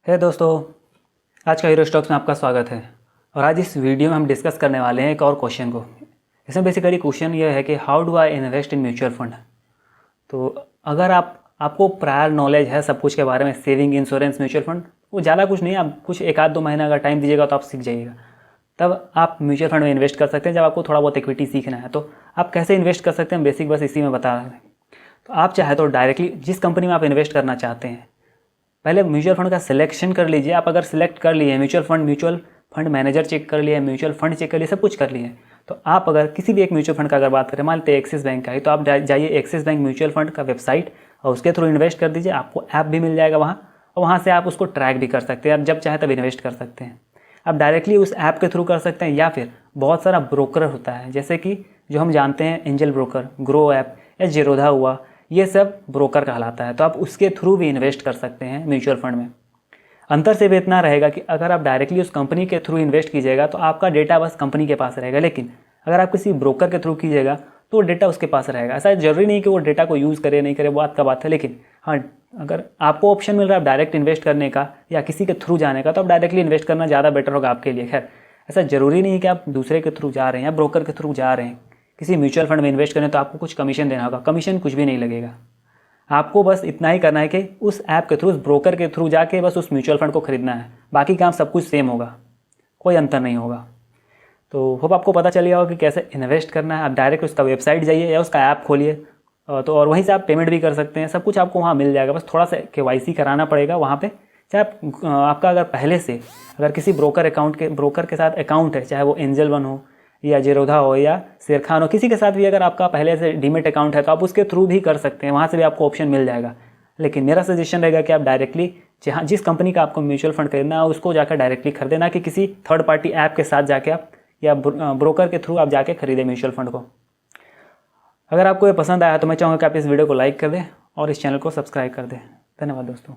है दोस्तों, आज का हीरो स्टॉक्स में आपका स्वागत है। और आज इस वीडियो में हम डिस्कस करने वाले हैं एक और क्वेश्चन को। इसमें बेसिकली क्वेश्चन ये है कि how do I invest in mutual fund. तो अगर आपको प्रायर नॉलेज है सब कुछ के बारे में, सेविंग, इंश्योरेंस, म्यूचुअल फंड, वो ज़्यादा कुछ नहीं है, आप कुछ 1-2 महीना अगर टाइम दीजिएगा तो आप सीख जाइएगा। तब आप म्यूचुअल फंड में इन्वेस्ट कर सकते हैं। जब आपको थोड़ा बहुत इक्विटी सीखना है तो आप कैसे इन्वेस्ट कर सकते हैं, बेसिक बस इसी में बता रहे हैं। तो आप चाहे तो डायरेक्टली जिस कंपनी में आप इन्वेस्ट करना चाहते हैं, पहले म्यूचुअल फंड का सिलेक्शन कर लीजिए। आप अगर सिलेक्ट कर लिए म्यूचुअल फंड मैनेजर चेक कर लिए, म्यूचुअल फंड चेक कर लिए, सब कुछ कर लिए, तो आप अगर किसी भी एक म्यूचुअल फंड का अगर बात करें, मान लेते हैं एक्सिस बैंक का है, तो आप जाइए एक्सिस बैंक म्यूचुअल फंड का वेबसाइट और उसके थ्रू इन्वेस्ट कर दीजिए। आपको ऐप भी मिल जाएगा वहाँ, और वहाँ से आप उसको ट्रैक भी कर सकते हैं। आप जब चाहे तब इन्वेस्ट कर सकते हैं। आप डायरेक्टली उस ऐप के थ्रू कर सकते हैं, या फिर बहुत सारा ब्रोकर होता है, जैसे कि जो हम जानते हैं एंजल ब्रोकर, ग्रो ऐप या जीरोधा हुआ, ये सब ब्रोकर कहलाता है। तो आप उसके थ्रू भी इन्वेस्ट कर सकते हैं म्यूचुअल फंड में। अंतर सिर्फ इतना रहेगा कि अगर आप डायरेक्टली उस कंपनी के थ्रू इन्वेस्ट कीजिएगा तो आपका डेटा बस कंपनी के पास रहेगा, लेकिन अगर आप किसी ब्रोकर के थ्रू कीजिएगा तो डेटा उसके पास रहेगा। ऐसा जरूरी नहीं कि वो डेटा को यूज़ करे नहीं करे, वो बात का बात है, लेकिन हाँ, अगर आपको ऑप्शन मिल रहा है डायरेक्ट इन्वेस्ट करने का या किसी के थ्रू जाने का, तो आप डायरेक्टली इन्वेस्ट करना ज़्यादा बेटर होगा आपके लिए। खैर, ऐसा ज़रूरी नहीं है कि आप दूसरे के थ्रू जा रहे हैं या ब्रोकर के थ्रू जा रहे हैं। किसी म्यूचुअल फंड में इन्वेस्ट करें तो आपको कुछ कमीशन देना होगा, कमीशन कुछ भी नहीं लगेगा। आपको बस इतना ही करना है कि उस ऐप के थ्रू, उस ब्रोकर के थ्रू जाके बस उस म्यूचुअल फंड को खरीदना है। बाकी काम सब कुछ सेम होगा, कोई अंतर नहीं होगा। तो होप आपको पता चल गया होगा कि कैसे इन्वेस्ट करना है। आप डायरेक्ट उसका वेबसाइट जाइए या उसका ऐप खोलिए, तो और वहीं से आप पेमेंट भी कर सकते हैं। सब कुछ आपको वहाँ मिल जाएगा। बस थोड़ा सा KYC कराना पड़ेगा वहाँ पे। चाहे आपका अगर पहले से अगर किसी ब्रोकर के साथ अकाउंट है, चाहे वो एंजल वन हो या जीरोधा हो या शेरखान हो, किसी के साथ भी अगर आपका पहले से डीमेट अकाउंट है तो आप उसके थ्रू भी कर सकते हैं। वहाँ से भी आपको ऑप्शन मिल जाएगा। लेकिन मेरा सजेशन रहेगा कि आप डायरेक्टली जिस कंपनी का आपको म्यूचुअल फंड खरीदना है उसको जाकर डायरेक्टली खरीदें, ना कि किसी थर्ड पार्टी ऐप के साथ जाके आप या ब्रोकर के थ्रू आप जाके खरीदें म्यूचुअल फंड को। अगर आपको ये पसंद आया तो मैं चाहूँगा कि आप इस वीडियो को लाइक कर दें और इस चैनल को सब्सक्राइब कर दें। धन्यवाद दोस्तों।